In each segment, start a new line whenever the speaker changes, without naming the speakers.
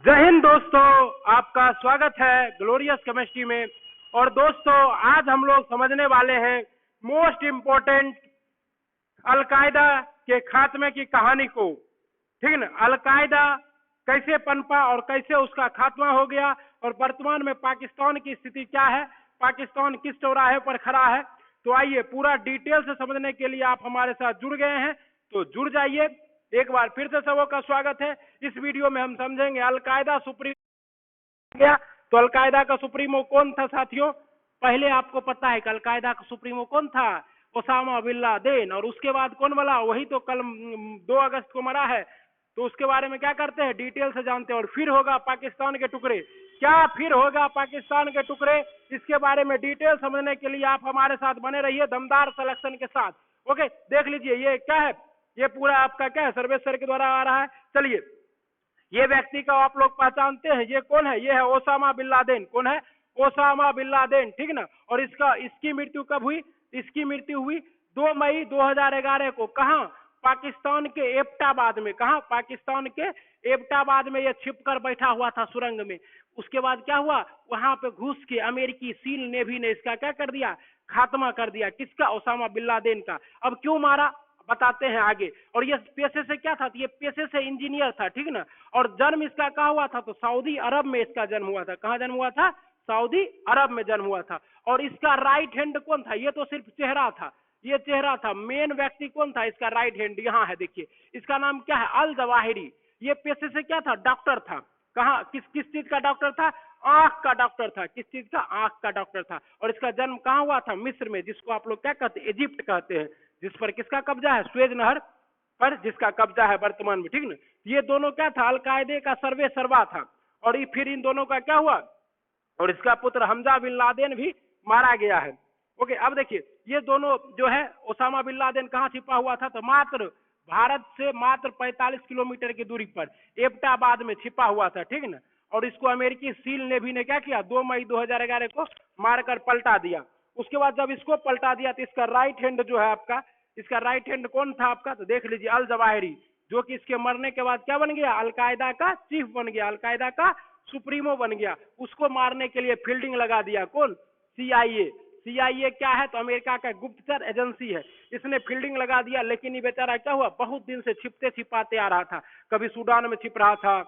जय हिंद दोस्तों, आपका स्वागत है ग्लोरियस केमिस्ट्री में। और दोस्तों, आज हम लोग समझने वाले हैं मोस्ट इम्पोर्टेंट अलकायदा के खात्मे की कहानी को। ठीक है ना। अलकायदा कैसे पनपा और कैसे उसका खात्मा हो गया और वर्तमान में पाकिस्तान की स्थिति क्या है, पाकिस्तान किस चौराहे पर खड़ा है। तो आइए पूरा डिटेल से समझने के लिए आप हमारे साथ जुड़ गए हैं तो जुड़ जाइए। एक बार फिर से सबों का स्वागत है। इस वीडियो में हम समझेंगे अलकायदा सुप्रीमो गया। तो अलकायदा का सुप्रीमो कौन था साथियों? पहले आपको पता है कि अलकायदा का सुप्रीमो कौन था? Osama bin Laden. और उसके बाद कौन बना? वही तो कल 2 अगस्त को मरा है। तो उसके बारे में क्या करते हैं, डिटेल से जानते हैं। और फिर होगा पाकिस्तान के टुकड़े। क्या फिर होगा पाकिस्तान के टुकड़े? इसके बारे में डिटेल समझने के लिए आप हमारे साथ बने रहिए दमदार सिलेक्शन के साथ। ओके, देख लीजिए ये क्या है। ये पूरा आपका क्या है, सर्वेश सर के द्वारा आ रहा है। चलिए, ये व्यक्ति को आप लोग पहचानते हैं, ये कौन है? ये है ओसामा बिन लादेन। कौन है? Osama bin Laden. ठीक ना। और इसकी मृत्यु कब हुई? इसकी मृत्यु हुई 2 मई 2011 को। कहां? पाकिस्तान के एबटाबाद में। कहां? पाकिस्तान के एबटाबाद में ये छिप कर बैठा हुआ था सुरंग में। उसके बाद क्या हुआ? वहां पे घुस के अमेरिकी सील नेवी ने इसका क्या कर दिया? खात्मा कर दिया। किसका? ओसामा बिन लादेन का। अब क्यों मारा बताते हैं आगे। और ये पेशे से क्या था? ये पेशे से इंजीनियर था। ठीक ना। और जन्म इसका कहा हुआ था? तो सऊदी अरब में इसका जन्म हुआ था। कहां जन्म हुआ था? सऊदी अरब में जन्म हुआ था। और इसका राइट हैंड कौन था? ये तो सिर्फ चेहरा था, ये चेहरा था। मेन व्यक्ति कौन था इसका? राइट हैंड यहाँ है, देखिए। इसका नाम क्या है? Al Zawahiri. ये पेशे से क्या था? डॉक्टर था। कहा? किस किस चीज का डॉक्टर था? आंख का डॉक्टर था। किस चीज का? आंख का डॉक्टर था। और इसका जन्म कहां हुआ था? मिस्र में, जिसको आप लोग क्या कहते हैं? इजिप्ट कहते हैं। जिस पर किसका कब्जा है? स्वेज नहर पर जिसका कब्जा है वर्तमान में। ठीक ना। ये दोनों क्या था? अलकायदे का सर्वे सर्वा था। और ये फिर इन दोनों का क्या हुआ? और इसका पुत्र हमजा बिन लादेन भी मारा गया है। ओके, अब देखिए ये दोनों जो है, ओसामा बिन लादेन कहाँ छिपा हुआ था? तो मात्र भारत से मात्र 45 किलोमीटर की दूरी पर एबटाबाद में छिपा हुआ था। ठीक ना। और इसको अमेरिकी सील नेवी ने क्या किया? 2 मई 2011 को मारकर पलटा दिया। उसके बाद जब इसको पलटा दिया तो इसका राइट हैंड जो है आपका, इसका राइट हैंड कौन था आपका? तो देख लीजिए, अल जवाहिरी, जो कि इसके मरने के बाद क्या बन गया? अलकायदा का चीफ बन गया, अलकायदा का सुप्रीमो बन गया। उसको मारने के लिए फील्डिंग लगा दिया कौन? सीआईए। सीआईए क्या है? तो अमेरिका का गुप्तचर एजेंसी है। इसने फील्डिंग लगा दिया। लेकिन ये बेचारा क्या हुआ? बहुत दिन से छिपते छिपाते आ रहा था। कभी सूडान में छिप रहा था,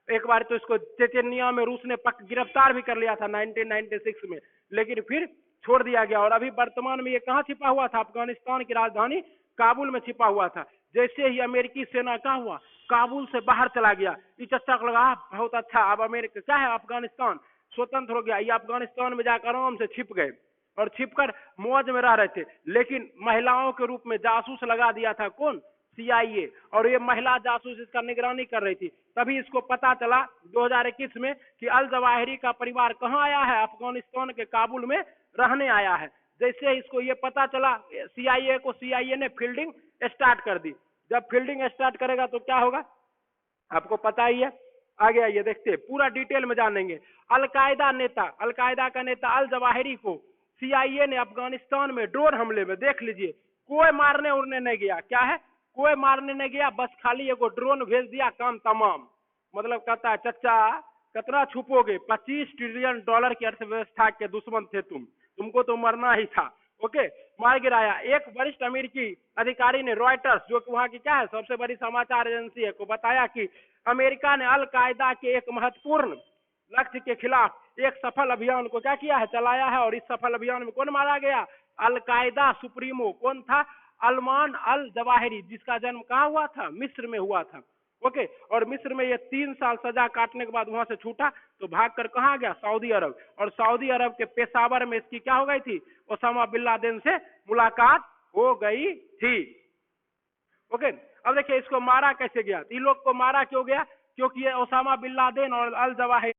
एक बार तो इसको चेचनिया में रूस ने गिरफ्तार भी कर लिया था 1996 में, लेकिन फिर छोड़ दिया गया। और अभी वर्तमान में ये कहाँ छिपा हुआ था? अफगानिस्तान की राजधानी काबुल में छिपा हुआ था। जैसे ही अमेरिकी सेना क्या हुआ? काबुल से बाहर चला गया। ये चर्चा को लगा बहुत अच्छा, अब अमेरिका क्या है, अफगानिस्तान स्वतंत्र हो गया। ये अफगानिस्तान में जाकर आराम से छिप गए और छिपकर मौज में रह रहे थे। लेकिन महिलाओं के रूप में जासूस लगा दिया था कौन? सीआईए। और ये महिला जासूस इसका निगरानी कर रही थी। तभी इसको पता चला 2021 में कि अल जवाहिरी का परिवार कहाँ आया है? अफगानिस्तान के काबुल में रहने आया है। जैसे इसको ये पता चला सीआईए को, सीआईए ने फील्डिंग स्टार्ट कर दी। जब फील्डिंग स्टार्ट करेगा तो क्या होगा आपको पता ही है। आगे आइए देखते हैं, पूरा डिटेल में जानेंगे। अलकायदा नेता, अलकायदा का नेता अल जवाहिरी को सीआईए ने अफगानिस्तान में ड्रोन हमले में, देख लीजिए, कोई मारने उड़ने नहीं गया। क्या है? कोई मारने नहीं गया, बस खाली एगो ड्रोन भेज दिया, काम तमाम। मतलब कहता है चच्चा कितना छुपोगे, 25 ट्रिलियन डॉलर की अर्थव्यवस्था के दुश्मन थे तुमको तो मरना ही था। ओके, मार गिराया। एक वरिष्ठ अमेरिकी अधिकारी ने रॉयटर्स, जो कि वहां की क्या है, सबसे बड़ी समाचार एजेंसी है, को बताया कि अमेरिका ने अल कायदा के एक महत्वपूर्ण लक्ष्य के खिलाफ एक सफल अभियान को क्या किया है? चलाया है। और इस सफल अभियान में कौन मारा गया? अल कायदा सुप्रीमो कौन था? अल्मान अल जवाहिरी, जिसका जन्म कहाँ हुआ था? मिस्र में हुआ था। ओके, और मिस्र में ये 3 साल सजा काटने के बाद वहां से छूटा तो भागकर कहाँ गया? सऊदी अरब। और सऊदी अरब के पेशावर में इसकी क्या हो गई थी? ओसामा बिन लादेन से मुलाकात हो गई थी। ओके, अब देखिए इसको मारा कैसे गया? इन लोग को मारा क्यों गया? क्योंकि ये ओसामा बिन लादेन और अल जवाहिरी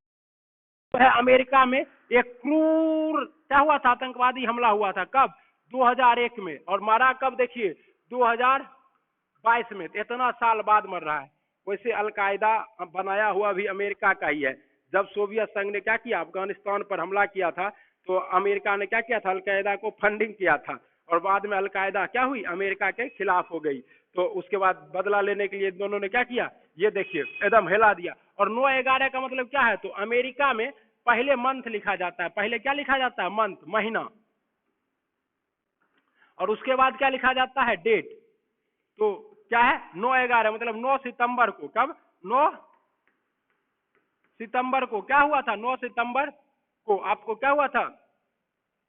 है अमेरिका में एक क्रूर क्या हुआ था? आतंकवादी हमला हुआ था। कब? 2001 में। और मारा कब? देखिए 2022 में। इतना साल बाद मर रहा है। वैसे अलकायदा बनाया हुआ भी अमेरिका का ही है। जब सोवियत संघ ने क्या किया? अफगानिस्तान पर हमला किया था तो अमेरिका ने क्या किया था? अलकायदा को फंडिंग किया था। और बाद में अलकायदा क्या हुई? अमेरिका के खिलाफ हो गई। तो उसके बाद बदला लेने के लिए दोनों ने क्या किया, ये देखिए एकदम हिला दिया। और 9/11 का मतलब क्या है, तो अमेरिका में पहले मंथ लिखा जाता है, पहले क्या लिखा जाता है, मंथ, महीना, और उसके बाद क्या लिखा जाता है, डेट। तो क्या है, 9/11 मतलब 9 सितंबर को, कब, 9 सितंबर को क्या हुआ था, 9 सितंबर को आपको क्या हुआ था,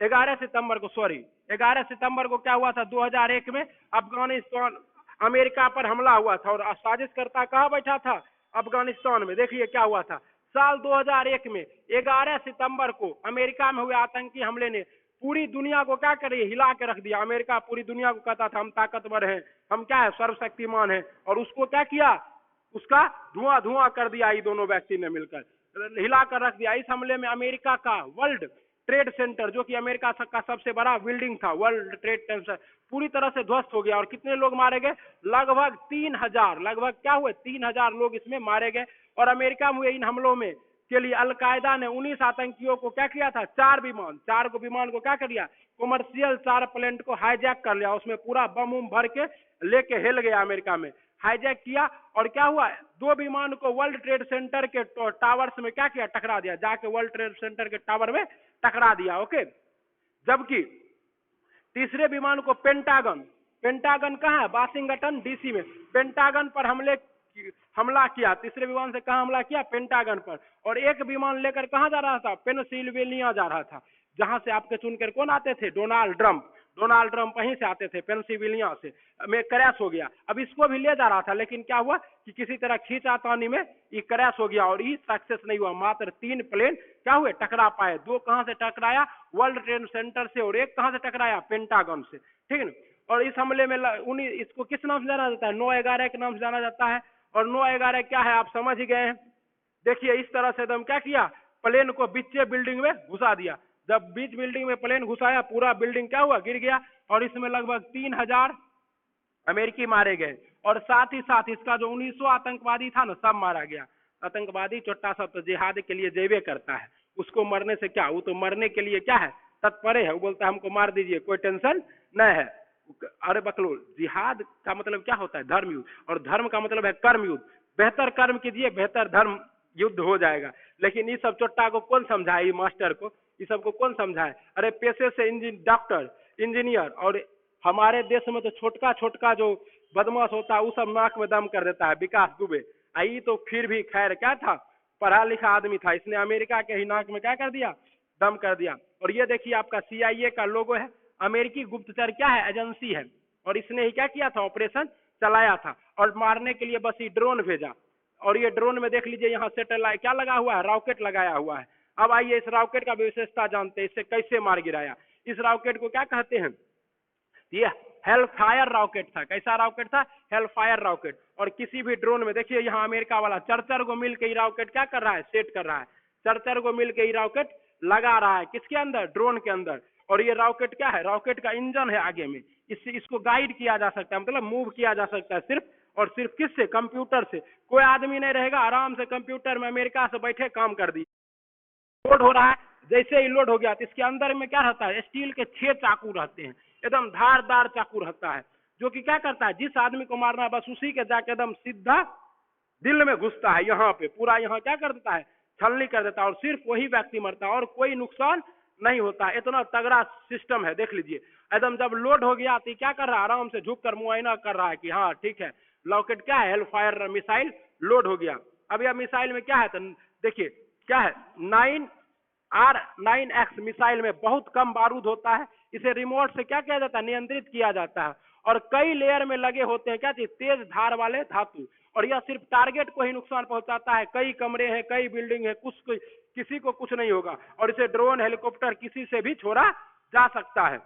11 सितंबर को, सॉरी 11 सितंबर को क्या हुआ था, 2001 में अफगानिस्तान, अमेरिका पर हमला हुआ था, और साजिशकर्ता कहाँ बैठा था, अफगानिस्तान में। देखिए क्या हुआ था, साल 2001 में 11 सितंबर को अमेरिका में हुए आतंकी हमले ने पूरी दुनिया को क्या करे, हिला के रख दिया। अमेरिका पूरी दुनिया को कहता था हम ताकतवर हैं, हम क्या है, सर्वशक्तिमान हैं, और उसको क्या किया, उसका धुआं धुआं कर दिया, ये दोनों व्यक्ति ने मिलकर हिला कर रख दिया। इस हमले में अमेरिका का वर्ल्ड ट्रेड सेंटर, जो कि अमेरिका का सबसे बड़ा बिल्डिंग था, वर्ल्ड ट्रेड सेंटर, पूरी तरह से ध्वस्त हो गया। और कितने लोग मारे गए, लगभग 3000, लगभग क्या हुए, 3000 लोग इसमें मारे गए। और अमेरिका में हुए इन हमलों में के लिए अलकायदा ने 19 आतंकियों को क्या किया था, 4 को विमान को क्या कर दिया, कॉमर्शियल 4 प्लेन को हाईजैक कर लिया, उसमें पूरा बम उम भर के लेके हिल गया, अमेरिका में हाईजैक किया। और क्या हुआ, 2 विमान को वर्ल्ड ट्रेड सेंटर के टावर्स में क्या किया, टकरा दिया, जाके वर्ल्ड ट्रेड सेंटर के टावर में टकरा दिया, ओके। जबकि तीसरे विमान को पेंटागन, पेंटागन कहाँ है, वाशिंगटन डीसी में, पेंटागन पर हमला किया, तीसरे विमान से कहाँ हमला किया, पेंटागन पर। और एक विमान लेकर कहाँ जा रहा था, पेंसिल्वेनिया जा रहा था, जहां से आपके चुनकर कौन आते थे, डोनाल्ड ट्रंप, डोनाल्ड ट्रंप वहीं से आते थे, पेंसिल्वेनिया से, में क्रैश हो गया। अब इसको भी ले जा रहा था, लेकिन क्या हुआ कि किसी तरह खींचातानी में ये क्रैश हो गया, और ये सक्सेस नहीं हुआ। मात्र 3 प्लेन क्या हुए, टकरा पाए। 2 कहां से टकराया, वर्ल्ड ट्रेड सेंटर से, और एक कहां से टकराया, पेंटागन से, ठीक है ना। और इस हमले में इसको किस नाम से जाना जाता है, 9/11 के नाम से जाना जाता है। और 9/11 क्या है, आप समझ ही गए हैं। देखिए इस तरह से एकदम क्या किया, प्लेन को बीचे बिल्डिंग में घुसा दिया। जब बीच बिल्डिंग में प्लेन घुसाया, पूरा बिल्डिंग क्या हुआ, गिर गया, और इसमें लगभग 3000 अमेरिकी मारे गए। और साथ ही साथ इसका जो 1900 आतंकवादी था ना, सब मारा गया। आतंकवादी छोटा सा तो जिहाद के लिए जेबे करता है, उसको मरने से क्या, वो तो मरने के लिए क्या है, तत्पर है। वो बोलता है हमको मार दीजिए, कोई टेंशन नहीं है। अरे बकलो, जिहाद का मतलब क्या होता है, धर्म युद्ध, और धर्म का मतलब है कर्म युद्ध। बेहतर कर्म कीजिए, बेहतर धर्म युद्ध हो जाएगा। लेकिन ये सब चोट्टा को कौन समझाए, ये मास्टर को, ये सबको कौन समझाए। अरे पेशे से डॉक्टर, इंजीनियर, और हमारे देश में तो छोटका छोटका जो बदमाश होता है वो सब नाक में दम कर देता है, विकास दुबे। आई तो फिर भी खैर क्या था, पढ़ा लिखा आदमी था, इसने अमेरिका के ही नाक में क्या कर दिया, दम कर दिया। और ये देखिए आपका CIA का लोगो है, अमेरिकी गुप्तचर क्या है, एजेंसी है, और इसने ही क्या किया था, ऑपरेशन चलाया था। और मारने के लिए बस ये ड्रोन भेजा, और ये ड्रोन में देख लीजिए यहाँ सैटेलाइट क्या लगा हुआ है, रॉकेट लगाया हुआ है। अब आइए इस रॉकेट का विशेषता जानते हैं, इससे कैसे मार गिराया। इस रॉकेट को क्या कहते हैं, ये हेल फायर रॉकेट था। कैसा रॉकेट था, हेल फायर रॉकेट। और किसी भी ड्रोन में देखिए यहाँ अमेरिका वाला 4 को मिलकर ये रॉकेट क्या कर रहा है, सेट कर रहा है, 4 को मिलकर ये रॉकेट लगा रहा है, किसके अंदर, ड्रोन के अंदर। और ये रॉकेट क्या है, रॉकेट का इंजन है आगे में, इससे इसको गाइड किया जा सकता है, मतलब मूव किया जा सकता है सिर्फ और सिर्फ किससे, कंप्यूटर से। कोई आदमी नहीं रहेगा, आराम से कंप्यूटर में अमेरिका से बैठे काम कर दी। लोड हो रहा है, जैसे ही लोड हो गया तो इसके अंदर में क्या रहता है, स्टील के 6 चाकू रहते हैं, एकदम धारदार चाकू रहता है, जो कि क्या करता है, जिस आदमी को मारना है बस उसी के जाके एकदम सीधा दिल में घुसता है, यहाँ पे पूरा यहाँ क्या कर देता है, छलनी कर देता है, और सिर्फ वही व्यक्ति मरता है और कोई नुकसान नहीं होता। इतना तगड़ा सिस्टम है, देख लीजिए। एकदम जब लोड हो गया तो क्या कर रहा है, आराम से झुक कर मुआयना कर रहा है कि हाँ ठीक है, रॉकेट क्या है, हेल फायर मिसाइल लोड हो गया। अब यह मिसाइल में क्या है, तो देखिए क्या है, 9X मिसाइल में बहुत कम बारूद होता है। इसे रिमोट से क्या किया जाता है, नियंत्रित किया जाता है, और कई लेयर में लगे होते हैं क्या चीज, तेज धार वाले धातु। और यह सिर्फ टारगेट को ही नुकसान पहुंचाता है, कई कमरे हैं, कई बिल्डिंग है, किसी को कुछ नहीं होगा। और इसे ड्रोन, हेलीकॉप्टर किसी से भी छोड़ा जा सकता है।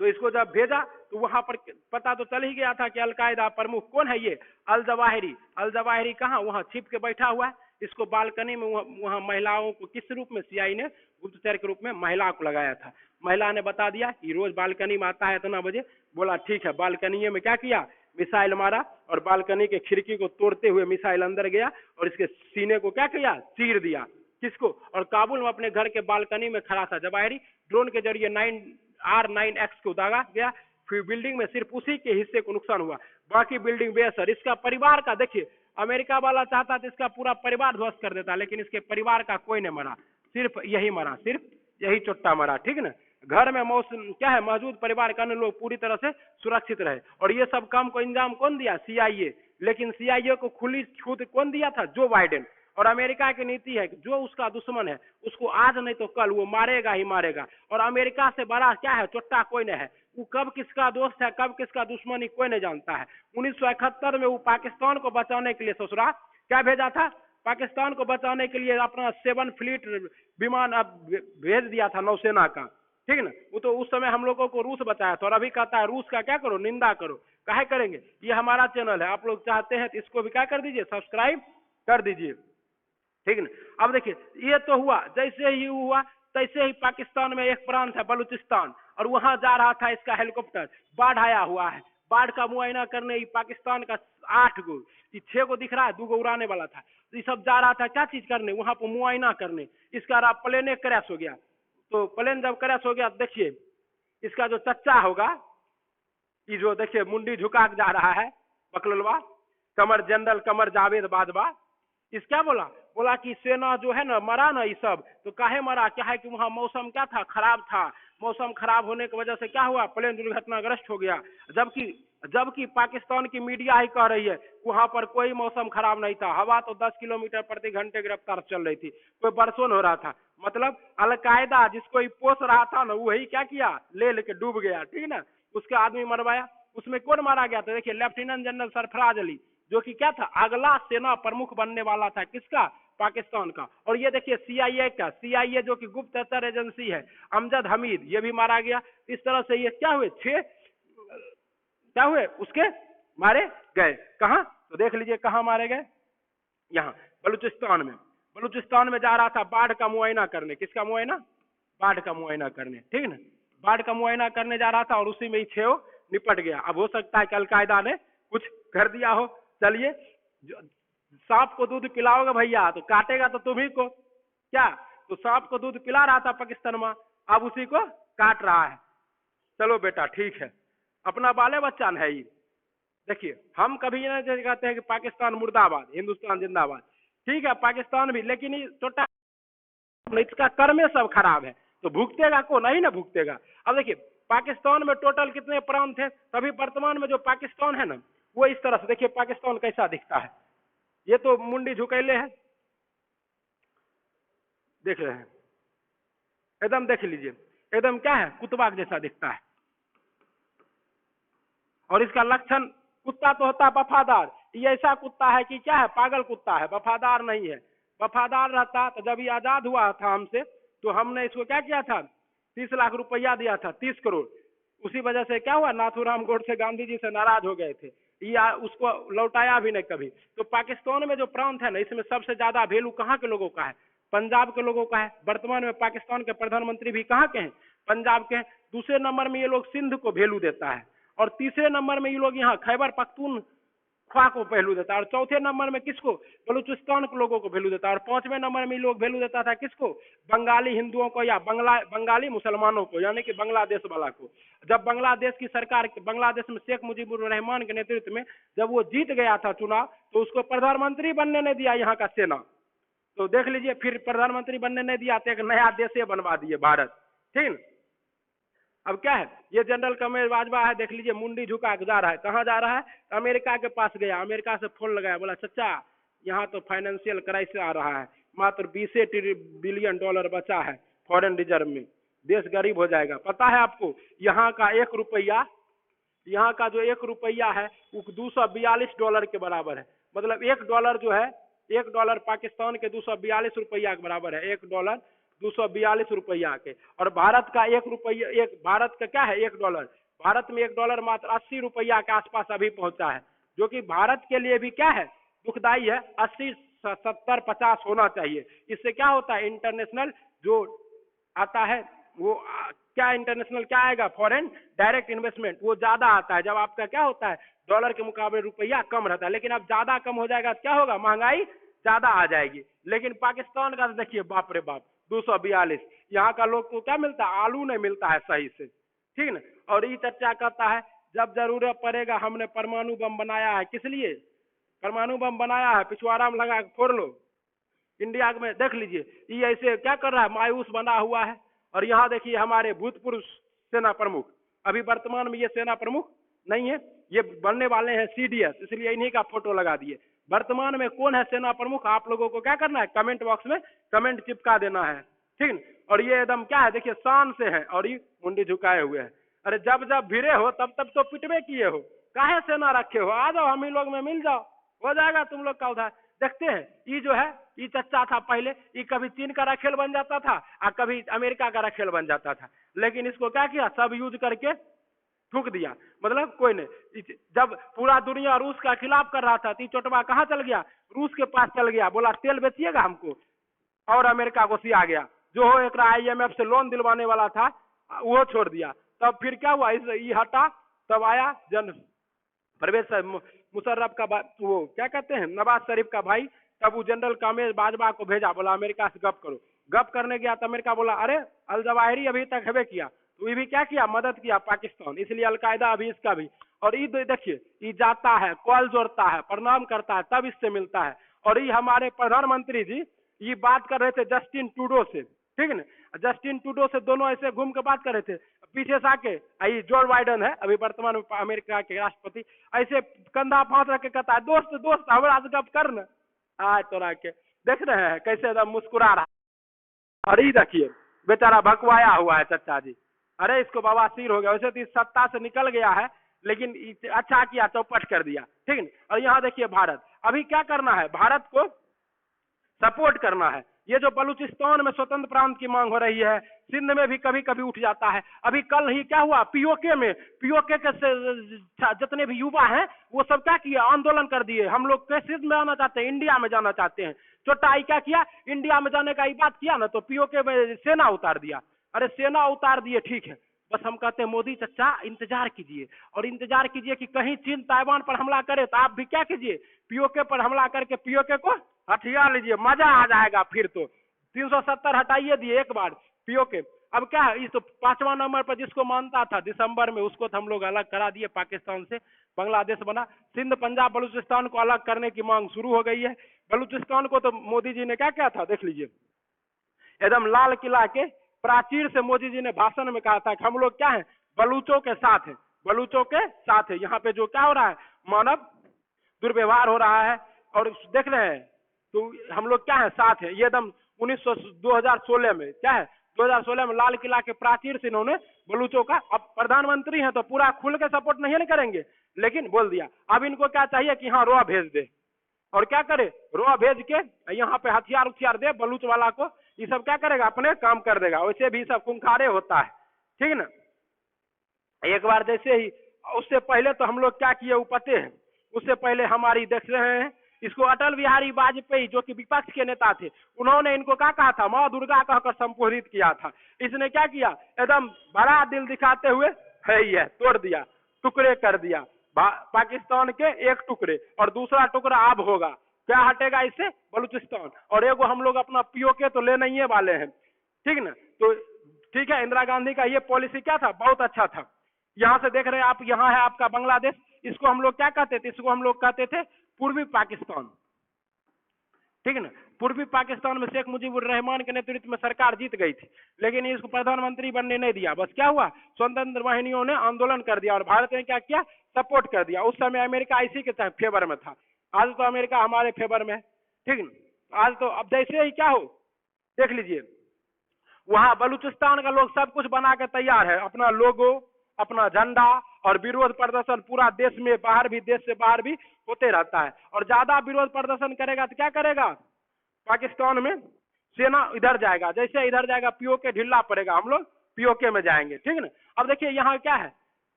तो इसको जब भेजा तो वहां पर पता तो चल ही गया था कि अलकायदा प्रमुख कौन है, ये अल जवाहिरी। अल जवाहिरी कहाँ, वहां छिप के बैठा हुआ है। इसको बालकनी में वहां महिलाओं को किस रूप में, CIA ने गुप्तचर के रूप में महिला को लगाया था। महिला ने बता दिया कि रोज बालकनी में आता है इतना बजे, बोला ठीक है। बालकनी में क्या किया, मिसाइल मारा, और बालकनी के खिड़की को तोड़ते हुए मिसाइल अंदर गया और इसके सीने को क्या किया, चीर दिया। किसको, और काबुल में अपने घर के बालकनी में खड़ा था जवाहिरी, ड्रोन के जरिए R9X को दागा गया। फिर बिल्डिंग में सिर्फ उसी के हिस्से को नुकसान हुआ, बाकी बिल्डिंग बेअसर। इसका परिवार का देखिए, अमेरिका वाला चाहता तो इसका पूरा परिवार ध्वस्त कर देता, लेकिन इसके परिवार का कोई नहीं मरा, सिर्फ यही मरा, सिर्फ यही चोट्टा मरा, ठीक ना। घर में मौसम क्या है, मौजूद परिवार के अन्य लोग पूरी तरह से सुरक्षित रहे। और ये सब काम को इंजाम कौन दिया? सीआईए। लेकिन सीआईए को खुली छूट कौन दिया था? Joe Biden. और अमेरिका की नीति है कि जो उसका दुश्मन है उसको आज नहीं तो कल वो मारेगा ही मारेगा। और अमेरिका से बड़ा क्या है? चोट्टा कोई नहीं है। वो कब किसका दोस्त है, कब किसका दुश्मनी कोई नहीं जानता है। 1971 में वो पाकिस्तान को बचाने के लिए ससुरा क्या भेजा था? पाकिस्तान को बचाने के लिए अपना 7 फ्लीट विमान अब भेज दिया था नौसेना का, ठीक ना। वो तो उस समय हम लोगों को रूस बचाया था, और अभी कहता है रूस का क्या करो, निंदा करो। काहे करेंगे? ये हमारा चैनल है, आप लोग चाहते हैं तो इसको भी क्या कर दीजिए, सब्सक्राइब कर दीजिए, ठीक ना। अब देखिए, ये तो हुआ, जैसे ही हुआ तैसे ही पाकिस्तान में एक प्रांत है बलूचिस्तान, और वहां जा रहा था इसका हेलीकॉप्टर, बाढ़ आया हुआ है। बाढ़ का मुआयना करने पाकिस्तान का 8 गो, 6 गो दिख रहा है, 2 गो उड़ाने वाला था, ये सब जा रहा था क्या चीज करने? वहां पर मुआयना करने। इसका प्लेन क्रैश हो गया। तो प्लेन जब क्रैश हो गया, देखिए इसका जो चच्चा होगा, ये जो देखिए मुंडी झुका के जा रहा है बकलवा, कमर जनरल कमर जावेद बाजवा, इस क्या बोला कि सेना जो है ना मरा ना, ये सब तो काहे मरा? क्या है कि वहां मौसम क्या था, खराब था। मौसम खराब होने की वजह से क्या हुआ? प्लेन दुर्घटनाग्रस्त हो गया। जबकि पाकिस्तान की मीडिया ही कह रही है वहां पर कोई मौसम खराब नहीं था, हवा तो 10 किलोमीटर प्रति घंटे की रफ्तार चल रही थी, कोई बरसों हो रहा था। मतलब अलकायदा जिसको ही पोस रहा था ना, वही क्या किया, ले लेके डूब गया, ठीक ना। उसका आदमी मरवाया। उसमें कौन मारा गया था? देखिए लेफ्टिनेंट जनरल सरफराज अली, जो कि क्या था, अगला सेना प्रमुख बनने वाला था, किसका? पाकिस्तान का। और ये देखिए सीआईए का, सीआईए जो कि गुप्तचर एजेंसी है, अमजद हमीद, ये भी मारा गया। इस तरह से ये क्या हुए, 6 क्या हुए, उसके मारे गए। कहां? तो देख लीजिए कहां मारे गए, यहाँ बलूचिस्तान में। बलूचिस्तान में जा रहा था बाढ़ का मुआयना करने। किसका मुआयना? बाढ़ का मुआयना करने, ठीक ना। बाढ़ का मुआयना करने जा रहा था और उसी में ही 6 निपट गया। अब हो सकता है कि अलकायदा ने कुछ कर दिया हो। चलिए, सांप को दूध पिलाओगे भैया तो काटेगा तो तुम्ही को, क्या? तो सांप को दूध पिला रहा था पाकिस्तान में, अब उसी को काट रहा है। चलो बेटा ठीक है, अपना बाले बच्चा है ये। देखिए हम कभी नहीं कहते हैं कि पाकिस्तान मुर्दाबाद, हिंदुस्तान जिंदाबाद, ठीक है पाकिस्तान भी, लेकिन ये छोटा इसका कर्म सब खराब है, तो भुगतेगा को नहीं ना भुगतेगा। अब देखिए पाकिस्तान में टोटल कितने प्रांत थे, तभी वर्तमान में जो पाकिस्तान है ना, वो इस तरह से देखिए पाकिस्तान कैसा दिखता है। ये तो मुंडी झुकैले है, देख रहे हैं, एकदम देख लीजिए, एकदम क्या है, कुतबाग जैसा दिखता है। और इसका लक्षण, कुत्ता तो होता है वफादार, ये ऐसा कुत्ता है कि क्या है, पागल कुत्ता है, वफादार नहीं है। वफादार रहता तो जब ये आजाद हुआ था हमसे, तो हमने इसको क्या किया था, 30 लाख रुपया दिया था, 30 करोड़। उसी वजह से क्या हुआ, नाथूराम गोडसे गांधी जी से नाराज हो गए थे, ये उसको लौटाया भी नहीं कभी। तो पाकिस्तान में जो प्रांत है ना, इसमें सबसे ज्यादा वैल्यू कहाँ के लोगों का है, पंजाब के लोगों का है। वर्तमान में पाकिस्तान के प्रधानमंत्री भी कहाँ के हैं, पंजाब के हैं। दूसरे नंबर में ये लोग सिंध को वैल्यू देता है, और तीसरे नंबर में ये लोग यहाँ खैबर पख्तूनख्वा को वैल्यू देता है, और चौथे नंबर में किसको, बलूचिस्तान के लोगों को वैल्यू देता है, और 5वें नंबर में ये लोग वैल्यू देता था किसको, बंगाली हिंदुओं को या बंगाली मुसलमानों को, यानी कि बांग्लादेश वाला को। जब बांग्लादेश की सरकार, बांग्लादेश में शेख मुजीबुर रहमान के नेतृत्व में जब वो जीत गया था चुनाव, तो उसको प्रधानमंत्री बनने नहीं दिया यहाँ का सेना। तो देख लीजिए, फिर प्रधानमंत्री बनने नहीं दिया तो एक नया देश बनवा दिए भारत, ठीक। अब क्या है, ये जनरल कमर बाजवा है, देख लीजिए मुंडी झुका के जा रहा है। कहाँ जा रहा है, अमेरिका के पास गया, अमेरिका से फोन लगाया, बोला चाचा यहाँ तो फाइनेंशियल क्राइसिस आ रहा है, मात्र 20 बिलियन डॉलर बचा है फॉरेन रिजर्व में, देश गरीब हो जाएगा। पता है आपको, यहाँ का 1 रुपया, यहाँ का जो 1 रुपया है वो 242 डॉलर के बराबर है। मतलब 1 डॉलर जो है, 1 डॉलर पाकिस्तान के 242 रुपया के बराबर है, 1 डॉलर 242 रुपया के। और भारत का 1 रुपया, एक भारत का क्या है, 1 डॉलर, भारत में 1 डॉलर मात्र 80 रुपया के आसपास अभी पहुंचा है, जो कि भारत के लिए भी क्या है, दुखदायी है। 80, 70, 50 होना चाहिए। इससे क्या होता है, इंटरनेशनल जो आता है वो क्या, इंटरनेशनल क्या आएगा, फॉरेन डायरेक्ट इन्वेस्टमेंट, वो ज्यादा आता है। जब आपका क्या होता है, डॉलर के मुकाबले रुपया कम रहता है, लेकिन अब ज्यादा कम हो जाएगा तो क्या होगा, महंगाई ज्यादा आ जाएगी। लेकिन पाकिस्तान का तो देखिए बाप रे बाप, 242, यहाँ का लोग को क्या मिलता है, आलू नहीं मिलता है सही से, ठीक ना। और ये चर्चा करता है जब जरूरत पड़ेगा हमने परमाणु बम बनाया है। किस लिए परमाणु बम बनाया है? पिछवाड़ा में लगा के फोड़ लो। इंडिया में देख लीजिए ये ऐसे क्या कर रहा है, मायूस बना हुआ है। और यहाँ देखिए हमारे भूतपूर्व सेना प्रमुख, अभी वर्तमान में ये सेना प्रमुख नहीं है, ये बनने वाले हैं सीडीएस, इसलिए इन्हीं का फोटो लगा दिए। वर्तमान में कौन है सेना प्रमुख, आप लोगों को क्या करना है, कमेंट बॉक्स में कमेंट चिपका देना है, ठीक है। और ये एकदम क्या है, देखिए शान से है और ये मुंडी झुकाए हुए हैं। अरे जब जब भिड़े हो तब तब तो पिटवे किए हो, काहे सेना रखे हो, आ जाओ हम ही लोग में मिल जाओ, हो जाएगा तुम लोग का उधार। देखते हैं ये जो है ये चच्चा था पहले, ये कभी चीन का रखेल बन जाता था और कभी अमेरिका का रखेल बन जाता था, लेकिन इसको क्या किया, सब यूज करके थूक दिया। मतलब कोई नहीं, जब पूरा दुनिया रूस का खिलाफ कर रहा था तो चोटवा कहाँ चल गया, रूस के पास चल गया, बोला तेल बेचिएगा हमको, और अमेरिका को सिया गया। जो हो एक IMF से लोन दिलवाने वाला था वो छोड़ दिया। तब फिर क्या हुआ, इस ये हटा, तब आया जन परवेज मुशर्रफ का वो क्या कहते हैं नवाज शरीफ का भाई, तब वो जनरल कामेज बाजवा को भेजा, बोला अमेरिका से गप करो। गप करने गया तो अमेरिका बोला अरे अल जवाहिरी अभी तक हवे किया, तो ये भी क्या किया, मदद किया पाकिस्तान, इसलिए अलकायदा अभी इसका भी। और ये देखिए ये जाता है, कॉल जोड़ता है, प्रणाम करता है, तब इससे मिलता है। और ये हमारे प्रधानमंत्री जी ये बात कर रहे थे जस्टिन ट्रूडो से, ठीक है ना, जस्टिन ट्रूडो से दोनों ऐसे घूम के बात कर रहे थे, पीछे से आके ये जो बाइडेन है अभी वर्तमान में अमेरिका के राष्ट्रपति, ऐसे कंधा फांस रख के कहता है दोस्त दोस्त हमारा से गप कर न, आज तोरा के देख रहे हैं कैसे एकदम मुस्कुरा रहा। अरे देखिए बेचारा भकवाया हुआ है चच्चा जी, अरे इसको बवासीर हो गया, वैसे तो इस सत्ता से निकल गया है लेकिन अच्छा किया, चौपट कर दिया, ठीक है। और यहाँ देखिए भारत अभी क्या करना है, भारत को सपोर्ट करना है। ये जो बलूचिस्तान में स्वतंत्र प्रांत की मांग हो रही है, सिंध में भी कभी कभी उठ जाता है। अभी कल ही क्या हुआ, पीओके में, पीओके के जितने भी युवा हैं वो सब क्या किया, आंदोलन कर दिए, हम लोग सिंध में आना चाहते हैं, इंडिया में जाना चाहते हैं। छोटा आई क्या किया, इंडिया में जाने का ये बात किया ना, तो पीओके में सेना उतार दिया। अरे सेना उतार दिए ठीक है, बस हम कहते हैं मोदी चच्चा इंतजार कीजिए, और इंतजार कीजिए कि कहीं चीन ताइवान पर हमला करे तो आप भी क्या कीजिए, पीओके पर हमला करके पीओके को हथियार लीजिए, मजा आ जाएगा। फिर तो 370 हटाइए दिए एक बार पीओके। अब क्या है, इस तो 5वां नंबर पर जिसको मानता था दिसंबर में, उसको तो हम लोग अलग करा दिए पाकिस्तान से, बांग्लादेश बना। सिंध पंजाब बलूचिस्तान को अलग करने की मांग शुरू हो गई है। बलूचिस्तान को तो मोदी जी ने क्या किया था देख लीजिए, एकदम लाल किला के प्राचीर से मोदी जी ने भाषण में कहा था कि हम लोग क्या है, बलूचों के साथ है, बलूचों के साथ है। यहाँ पे जो क्या हो रहा है, मानव दुर्व्यवहार हो रहा है, और देख रहे हैं तो हम लोग क्या है, साथ है। ये एकदम 2016 में क्या है, 2016 में लाल किला के प्राचीर से इन्होंने बलूचों का, अब प्रधानमंत्री हैं तो पूरा खुल के सपोर्ट नहीं करेंगे, लेकिन बोल दिया अब इनको क्या चाहिए कि हाँ रोआ भेज दे, और क्या करे, रोआ भेज के यहाँ पे हथियार उथियार दे बलूच वाला को, ये सब क्या करेगा, अपने काम कर देगा। वैसे भी सब खुंखारे होता है, ठीक है ना। एक बार जैसे ही, उससे पहले तो हम लोग क्या किए वो पते हैं, उससे पहले हमारी देख रहे हैं इसको अटल बिहारी वाजपेयी जो कि विपक्ष के नेता थे, उन्होंने इनको क्या कहा था, माँ दुर्गा कहकर संबोधित किया था। इसने क्या किया, एकदम बड़ा दिल दिखाते हुए है ये तोड़ दिया, टुकड़े कर दिया पाकिस्तान के एक टुकड़े, और दूसरा टुकड़ा अब होगा, क्या हटेगा इससे, बलूचिस्तान। और एगो हम लोग अपना पीओके तो लेने ही वाले हैं, ठीक ना। तो ठीक है, इंदिरा गांधी का ये पॉलिसी क्या था, बहुत अच्छा था। यहाँ से देख रहे हैं आप, यहाँ है आपका बांग्लादेश, इसको हम लोग क्या कहते थे, इसको हम लोग कहते थे पूर्वी पाकिस्तान, ठीक है ना। पूर्वी पाकिस्तान में शेख मुजीबुर रहमान के नेतृत्व में सरकार जीत गई थी, लेकिन इसको प्रधानमंत्री बनने नहीं दिया। बस क्या हुआ, स्वतंत्र वाहिनियों ने आंदोलन कर दिया और भारत ने क्या किया, सपोर्ट कर दिया। उस समय अमेरिका इसी के फेवर में था, आज तो अमेरिका हमारे फेवर में है, ठीक है। आज तो अब जैसे ही क्या हो देख लीजिए, वहां बलूचिस्तान का लोग सब कुछ बना के तैयार है, अपना लोगो, अपना झंडा, और विरोध प्रदर्शन पूरा देश में, बाहर भी, देश से बाहर भी होते रहता है। और ज्यादा विरोध प्रदर्शन करेगा तो क्या करेगा, पाकिस्तान में सेना इधर जाएगा, जैसे इधर जाएगा पीओके ढीला पड़ेगा, हम लोग पीओके में जाएंगे, ठीक है ना। अब देखिए यहाँ क्या है,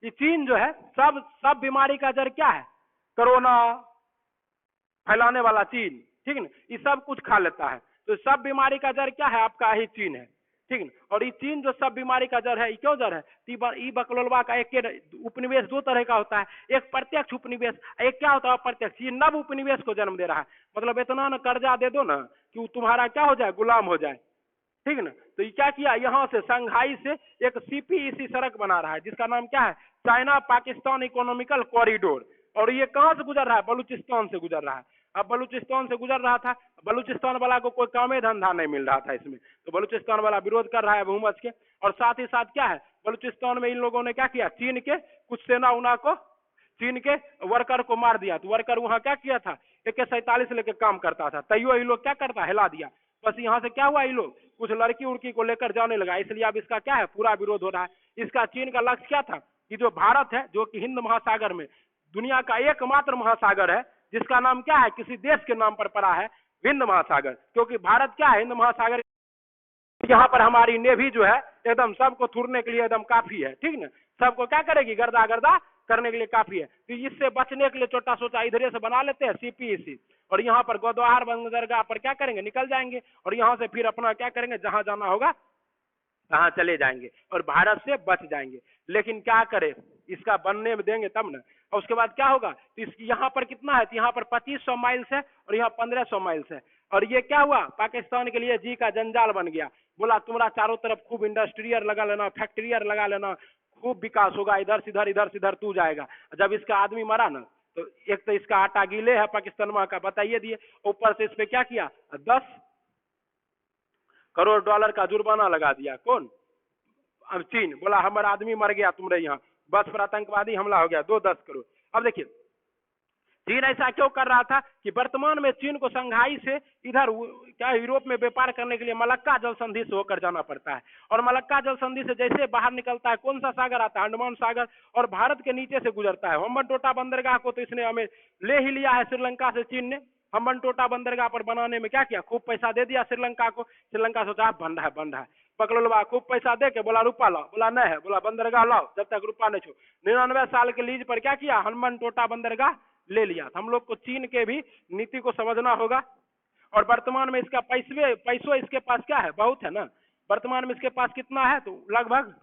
ये चीन जो है सब बीमारी का जड़ क्या है, कोरोना फैलाने वाला चीन, ठीक है ना, ये सब कुछ खा लेता है। तो सब बीमारी का जड़ क्या है, आपका ही चीन है, ठीक है। और ये चीन जो सब बीमारी का जड़ है, ये क्यों जड़ है, ई बकलोलवा का एक उपनिवेश दो तरह का होता है, एक प्रत्यक्ष उपनिवेश, एक क्या होता है अप्रत्यक्ष। ये नव उपनिवेश को जन्म दे रहा है, मतलब इतना न कर्जा दे दो ना कि वो तुम्हारा क्या हो जाए, गुलाम हो जाए, ठीक ना। तो ये क्या किया, यहाँ से संघाई से एक सीपीईसी सड़क बना रहा है जिसका नाम क्या है, चाइना पाकिस्तान इकोनॉमिकल कॉरिडोर। और ये कहाँ से गुजर रहा है, बलूचिस्तान से गुजर रहा है। अब बलूचिस्तान से गुजर रहा था, बलूचिस्तान वाला को कोई काम धंधा नहीं मिल रहा था इसमें, तो बलूचिस्तान वाला विरोध कर रहा है बहुमत के। और साथ ही साथ क्या है, बलूचिस्तान में इन लोगों ने क्या किया, चीन के कुछ सेना उना को, चीन के वर्कर को मार दिया। तो वर्कर वहां क्या किया था, AK-47 लेके काम करता था, तैयो ये लोग क्या करता, हिला दिया। बस यहाँ से क्या हुआ, ये लोग कुछ लड़की उड़की को लेकर जाने लगा, इसलिए अब इसका क्या है, पूरा विरोध हो रहा है। इसका चीन का लक्ष्य क्या था कि जो भारत है, जो कि हिंद महासागर में दुनिया का एकमात्र महासागर है जिसका नाम क्या है, किसी देश के नाम पर पड़ा है, हिंद महासागर। क्योंकि भारत क्या है, हिंद महासागर, यहाँ पर हमारी नेवी जो है एकदम सबको थूरने के लिए एकदम काफी है, ठीक ना। सबको क्या करेगी, गर्दा गर्दा करने के लिए काफी है। तो इससे बचने के लिए छोटा सोचा इधर से बना लेते हैं सीपीईसी, और यहाँ पर गोदवार बंदरगाह पर क्या करेंगे, निकल जाएंगे, और यहाँ से फिर अपना क्या करेंगे, जहां जाना होगा वहां चले जाएंगे और भारत से बच जाएंगे। लेकिन क्या करे, इसका बनने में देंगे तब ना। और उसके बाद क्या होगा, तो यहाँ पर कितना है, तो यहाँ पर 2500 माइल्स है और यहाँ 1500 माइल्स है। और ये क्या हुआ, पाकिस्तान के लिए जी का जंजाल बन गया। बोला तुम्हारा चारों तरफ खूब इंडस्ट्रियल लगा लेना, फैक्ट्रियर लगा लेना, खूब विकास होगा, इधर से इधर तू जाएगा। जब इसका आदमी मरा ना, तो एक तो इसका आटा गीले है पाकिस्तान माँ का, बताइए दिए, ऊपर से इस पे क्या किया, 10 करोड़ डॉलर का जुर्माना लगा दिया। कौन, अब चीन। बोला हमारा आदमी मर गया तुम्हारे यहाँ, बस पर आतंकवादी हमला हो गया, 10 करोड़। अब देखिए चीन ऐसा क्यों कर रहा था कि वर्तमान में चीन को संघाई से इधर क्या यूरोप में व्यापार करने के लिए मलक्का जल संधि से होकर जाना पड़ता है। और मलक्का जल संधि से जैसे बाहर निकलता है, कौन सा सागर आता है, अंडमान सागर, और भारत के नीचे से गुजरता है। हम्बनटोटा बंदरगाह को तो इसने हमें ले ही लिया है श्रीलंका से, चीन ने हम्बनटोटा बंदरगाह पर बनाने में क्या किया, खूब पैसा दे दिया श्रीलंका को। श्रीलंका सोचा बन रहा है पकड़ो, खूब पैसा दे के बोला रुपा लाओ, बोला नहीं है, बोला बंदरगाह लाओ, जब तक रुपा नहीं छो। 99 साल के लीज पर क्या किया, हम्बनटोटा बंदरगाह ले लिया। हम लोग को चीन के भी नीति को समझना होगा। और वर्तमान में इसका पैसों इसके पास क्या है, बहुत है ना। वर्तमान में इसके पास कितना है, तो लगभग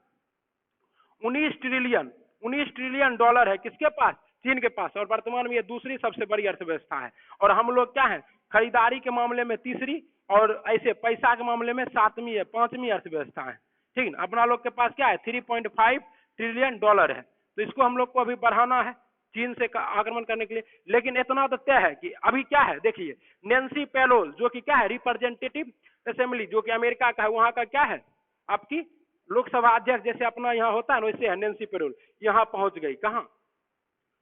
19 ट्रिलियन डॉलर है किसके पास, चीन के पास। और वर्तमान में ये दूसरी सबसे बड़ी अर्थव्यवस्था है। और हम लोग क्या है, खरीदारी के मामले में तीसरी, और ऐसे पैसा के मामले में 7वीं है, 5वीं अर्थव्यवस्था है, ठीक है। अपना लोग के पास क्या है, 3.5 ट्रिलियन डॉलर है। तो इसको हम लोग को अभी बढ़ाना है चीन से आक्रमण करने के लिए। लेकिन इतना तो तय है कि अभी क्या है, देखिए नैन्सी पेलोसी जो कि क्या है, रिप्रेजेंटेटिव असेंबली जो कि अमेरिका का है, वहां का क्या है, आपकी लोकसभा अध्यक्ष जैसे अपना यहाँ होता है ना, वैसे है नैन्सी पेलोसी। यहाँ पहुंच गई कहाँ,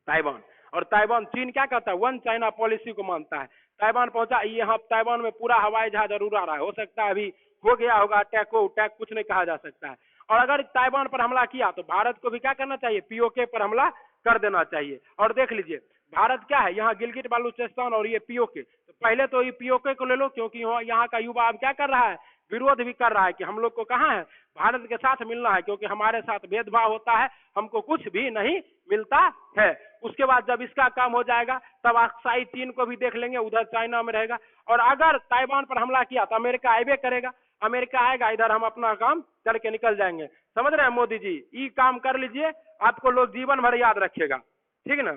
ताइवान। और ताइवान, चीन क्या कहता है, वन चाइना पॉलिसी को मानता है। ताइवान पहुंचा, यहाँ ताइवान में पूरा हवाई जहाज जरूर आ रहा है, हो सकता है अभी हो गया होगा अटैक कुछ नहीं कहा जा सकता है। और अगर ताइवान पर हमला किया तो भारत को भी क्या करना चाहिए, पीओके पर हमला कर देना चाहिए। और देख लीजिए भारत क्या है, यहाँ गिलगिट बालूचिस्तान और ये पीओके, तो पहले तो ये पीओके को ले लो, क्योंकि यहाँ का युवा अब क्या कर रहा है, विरोध भी कर रहा है कि हम लोग को कहाँ है, भारत के साथ मिलना है, क्योंकि हमारे साथ भेदभाव होता है, हमको कुछ भी नहीं मिलता है। उसके बाद जब इसका काम हो जाएगा तब अक्साई चीन को भी देख लेंगे, उधर चाइना में रहेगा। और अगर ताइवान पर हमला किया तो अमेरिका आएबे करेगा, अमेरिका आएगा, इधर हम अपना काम करके निकल जाएंगे। समझ रहे हैं मोदी जी, ये काम कर लीजिए, आपको लोग जीवन भर याद रखेगा, ठीक है ना।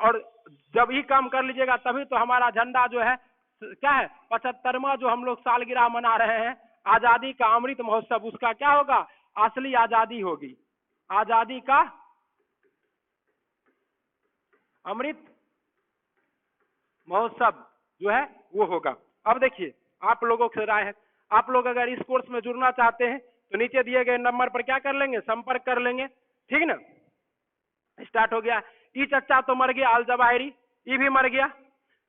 और जब ये काम कर लीजिएगा तभी तो हमारा झंडा जो है क्या है, 75वां जो हम लोग सालगिरह मना रहे हैं आजादी का अमृत महोत्सव, उसका क्या होगा, असली आजादी होगी, आजादी का अमृत महोत्सव जो है वो होगा। अब देखिए आप लोगों से राय है, आप लोग अगर इस कोर्स में जुड़ना चाहते हैं तो नीचे दिए गए नंबर पर क्या कर लेंगे, संपर्क कर लेंगे, ठीक ना। स्टार्ट हो गया। ई चच्चा तो मर गया, अल जवाहिरी ये भी मर गया,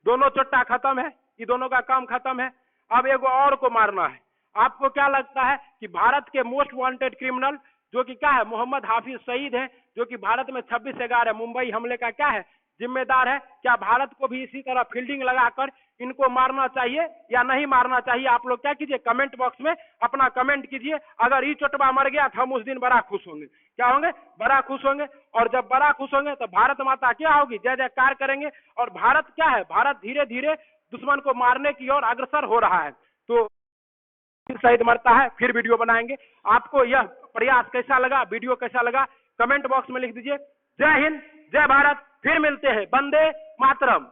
दोनों चट्टा खत्म है, ये दोनों का काम खत्म है। अब एगो और को मारना है। आपको क्या लगता है कि भारत के मोस्ट वांटेड क्रिमिनल जो कि क्या है, मोहम्मद हाफिज सईद है, जो कि भारत में 26/11 मुंबई हमले का क्या है, जिम्मेदार है। क्या भारत को भी इसी तरह फील्डिंग लगाकर इनको मारना चाहिए या नहीं मारना चाहिए? आप लोग क्या कीजिए, कमेंट बॉक्स में अपना कमेंट कीजिए। अगर ई चोटवा मर गया तो हम उस दिन बड़ा खुश होंगे। क्या होंगे, बड़ा खुश होंगे। और जब बड़ा खुश होंगे तो भारत माता क्या होगी, जय जयकार करेंगे। और भारत क्या है, भारत धीरे धीरे दुश्मन को मारने की ओर अग्रसर हो रहा है। तो शहीद मरता है, फिर वीडियो बनाएंगे। आपको यह प्रयास कैसा लगा, वीडियो कैसा लगा, कमेंट बॉक्स में लिख दीजिए। जय हिंद, जय भारत, फिर मिलते हैं, वंदे मातरम।